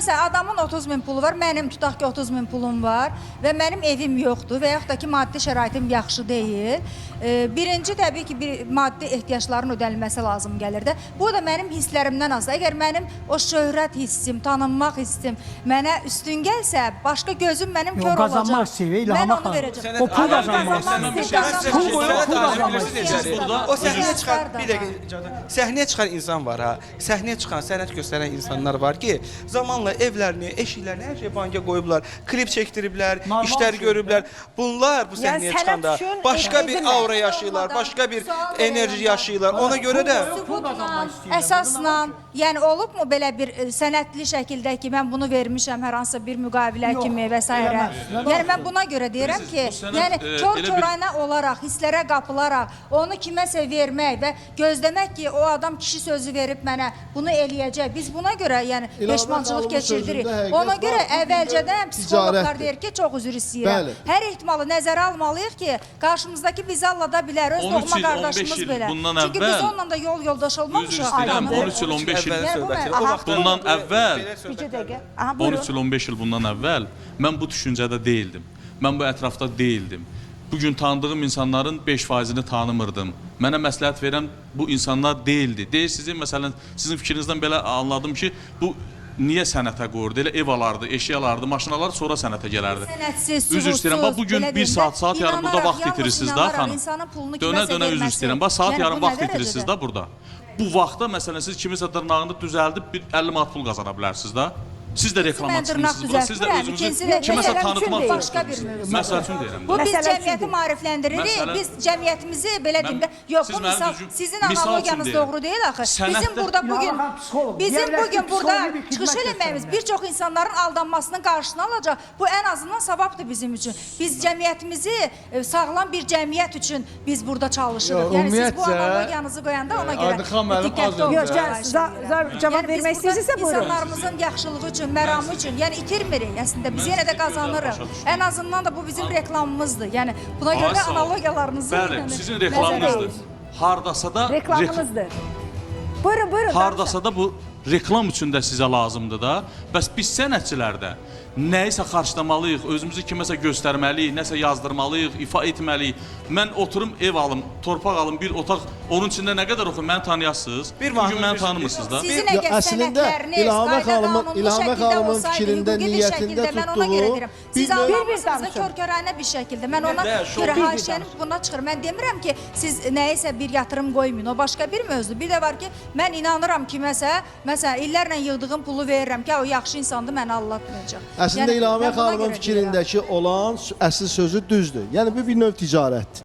Məsələn, adamın 30 min pulu var, mənim tutaq ki 30 min pulum var və mənim evim yoxdur və yaxud da ki maddi şəraitim yaxşı deyil. Birinci təbii ki bir maddi ehtiyacların ödənilməsi lazım gəlir də. Bu da mənim hisslərimdən asılı. Əgər mənim o şöhrət hissim, tanınmaq hissim mənə üstün gəlsə, başqa gözüm mənim kör olacaq. Qazanmaq istəyir, mən onu verəcəm. O pul qazanmaq O səhnəyə çıxan, bir dəqiqə, səhnəyə çıxan insan var ha. Səhnəyə çıxan, sənət göstərən insanlar var ki, zamanla evlərini, eşiklərini, hər şey banka qoyublar, klip çəkdiriblər, işlər görüblər. Bunlar bu səhnəyə çıxanda başqa bir aura yaşayırlar, başqa bir enerji yaşayırlar. Ona görə də əsasla, yəni olubmu belə bir sənətli şəkildə ki, mən bunu vermişəm hər hansısa bir müqavilə kimi və s. Yəni mən buna görə deyirəm ki, yəni kör-körənə olaraq, hisslərə qapılaraq, onu kiməsə vermək və gözləmək ki, o adam kişi sözü verib mənə bunu eləyəcək. Biz buna görə yəni peşmançılıq keçirdirik. Ona görə əvvəlcədən psixologlar deyir ki, çox üzr istəyirəm. Hər ehtimalı nəzərə almalıyıq ki, qarşımızdakı bizi aldada bilər, öz doğma qardaşımız belə. Çünki biz onunla da yol yoldaş olmamışıq. 13 il, 15 il bundan əvvəl 13 il, 15 il bundan əvvəl mən bu düşüncədə deyildim. Mən bu ətrafda deyildim. Bugün tanıdığım insanların 5%-ni tanımırdım. Mənə məsləhət verən bu insanlar deyildi. Deyirsiniz, məsələn, sizin fikrinizdən belə anladım ki, bu niyə sənətə qoyurdu? Elə ev alardı, eşya alardı, maşınalar sonra sənətə gələrdi. Üzr istəyirəm, bax bugün 1 saat yarım burada vaxt itirirsiniz da xanım. Dönə-dönə üzr istəyirəm, bax saat yarım vaxt itirirsiniz da burada. Bu vaxtda məsələn siz kimisə dırnağını düzəldib bir 50 manat pul qazana bilərsiniz da. Siz də reklamaçısınız bura, siz də özünüzü kiməsə tanıtmaq istəyirsiniz. Məsəl üçün deyirəm. Bu biz cəmiyyəti maarifləndiririk, biz cəmiyyətimizi belə deyim də, yox bu misal, sizin analogiyanız doğru deyil axı. Bizim bugün burada çıxış eləməyimiz bir çox insanların aldanmasının qarşısını alacaq. Bu ən azından savabdır bizim üçün. Biz cəmiyyətimizi sağlam bir cəmiyyət üçün biz burada çalışırıq. Yəni siz bu analogiyanızı qoyanda ona görə diqqətli olun. Cavab vermək istəyirsinizsə buyurun. İnsanlarımızın yaxşılığı üçün, məramı üçün, yəni itirmirik əslində, biz yenə də qazanırıq. Ən azından da bu bizim reklamımızdır. Yəni buna görə də analogiyalarınızı bəli, sizin reklamınızdır. Hardasa da reklamınızdır. Buyurun, buyurun. Hardasa da bu reklam üçün də sizə lazımdır da. Bəs biz sənətçilərdə nəyisə xarşlamalıyıq, özümüzü kiməsə göstərməliyik, nəsə yazdırmalıyıq, ifa etməliyik. Mən oturum, ev alım, torpaq alım, bir otaq, onun içində nə qədər oxuyum, məni tanıyasınız. Bugün məni tanımırsınız da. Sizin əgər sənətləriniz qayda qanunlu şəkildə olsaydı, hüquqi bir şəkildə, mən ona görə deyirəm. Siz almamışsınız da kör-körənə bir şəkildə. Mən ona görə haşiyəni buna çıxır. Mən demirəm ki, siz nəyisə bir yatırım qoymayın, o başqa bir mövzu. Bir də var ki, mən inanıram kiməsə, məsələn, illərlə yığdığım pulu verirəm ki, o yaxşı insandır, məni allatmayacaq. Əslində İlhamiyə xanımın fikrindəki olan əsl sözü düzdür. Yəni bu bir növ ticarətdir.